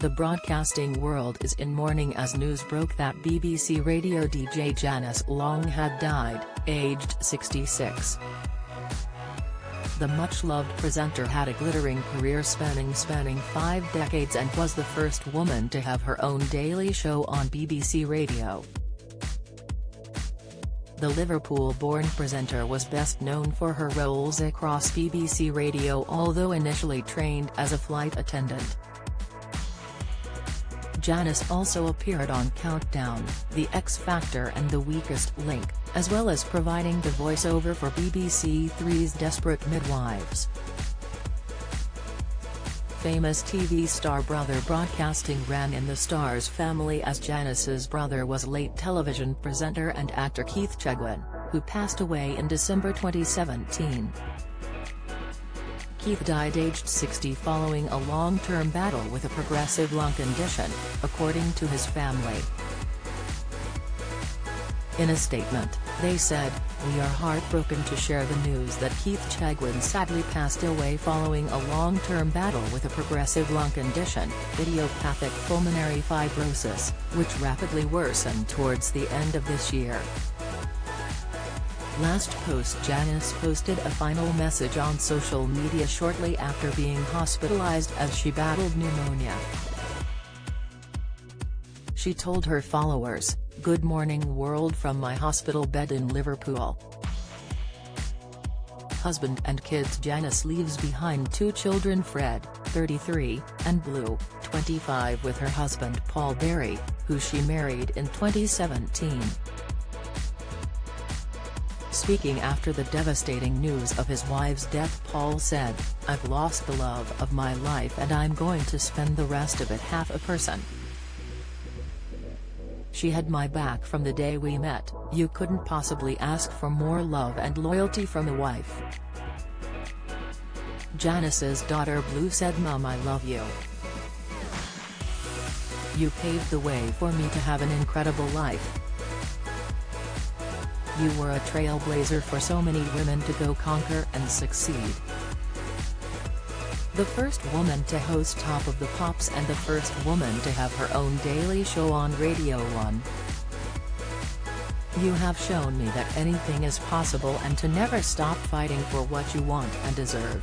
The broadcasting world is in mourning as news broke that BBC radio DJ Janice Long had died, aged 66. The much-loved presenter had a glittering career spanning 5 decades and was the first woman to have her own daily show on BBC Radio. The Liverpool-born presenter was best known for her roles across BBC Radio, although initially trained as a flight attendant. Janice also appeared on Countdown, The X Factor and The Weakest Link, as well as providing the voiceover for BBC Three's Desperate Midwives. Famous TV star brother broadcasting ran in the star's family, as Janice's brother was late television presenter and actor Keith Chegwin, who passed away in December 2017. Keith died aged 60 following a long-term battle with a progressive lung condition, according to his family. In a statement, they said, "We are heartbroken to share the news that Keith Chegwin sadly passed away following a long-term battle with a progressive lung condition, idiopathic pulmonary fibrosis, which rapidly worsened towards the end of this year." Last post, Janice posted a final message on social media shortly after being hospitalized as she battled pneumonia. She told her followers, "Good morning world from my hospital bed in Liverpool." Husband and kids. Janice leaves behind 2 children, Fred, 33, and Blue, 25, with her husband Paul Berry, who she married in 2017. Speaking after the devastating news of his wife's death, Paul said, "I've lost the love of my life and I'm going to spend the rest of it half a person. She had my back from the day we met. You couldn't possibly ask for more love and loyalty from a wife." Janice's daughter Blue said, "Mom, I love you. You paved the way for me to have an incredible life. You were a trailblazer for so many women to go conquer and succeed. The first woman to host Top of the Pops and the first woman to have her own daily show on Radio 1. You have shown me that anything is possible and to never stop fighting for what you want and deserve."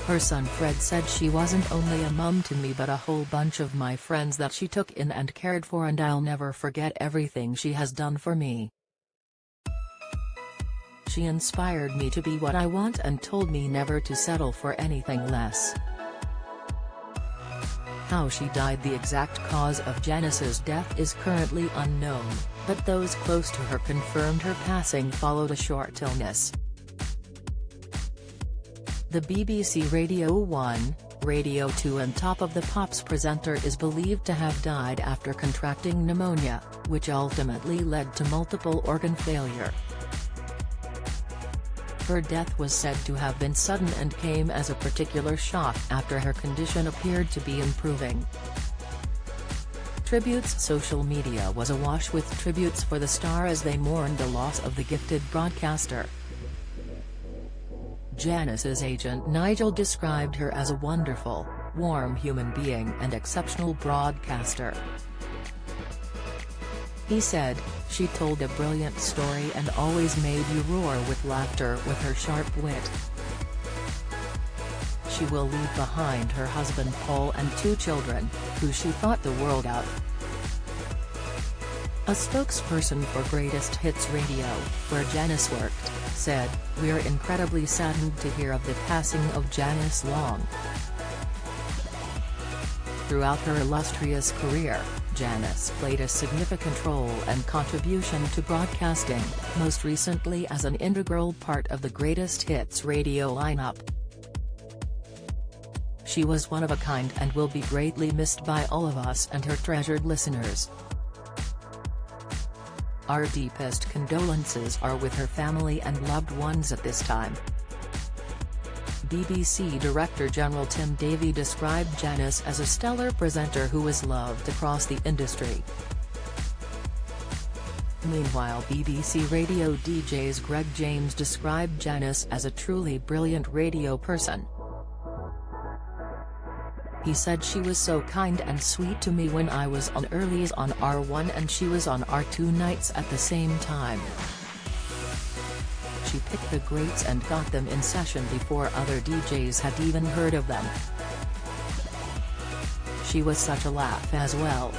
Her son Fred said, "She wasn't only a mum to me but a whole bunch of my friends that she took in and cared for, and I'll never forget everything she has done for me. She inspired me to be what I want and told me never to settle for anything less." How she died. The exact cause of Janice's death is currently unknown, but those close to her confirmed her passing followed a short illness. The BBC Radio 1, Radio 2 and Top of the Pops presenter is believed to have died after contracting pneumonia, which ultimately led to multiple organ failure. Her death was said to have been sudden and came as a particular shock after her condition appeared to be improving. Tributes. Social media was awash with tributes for the star as they mourned the loss of the gifted broadcaster. Janice's agent Nigel described her as a wonderful, warm human being and exceptional broadcaster. He said, "She told a brilliant story and always made you roar with laughter with her sharp wit. She will leave behind her husband Paul and 2 children, who she thought the world of." A spokesperson for Greatest Hits Radio, where Janice worked, said, "We're incredibly saddened to hear of the passing of Janice Long." Throughout her illustrious career, Janice played a significant role and contribution to broadcasting, most recently as an integral part of the Greatest Hits radio lineup. She was one of a kind and will be greatly missed by all of us and her treasured listeners. Our deepest condolences are with her family and loved ones at this time. BBC Director General Tim Davie described Janice as a stellar presenter who was loved across the industry. Meanwhile, BBC Radio DJ's Greg James described Janice as a truly brilliant radio person. He said she was so kind and sweet to me when I was on earlies on R1 and she was on R2 nights at the same time. She picked the greats and got them in session before other DJs had even heard of them. She was such a laugh as well.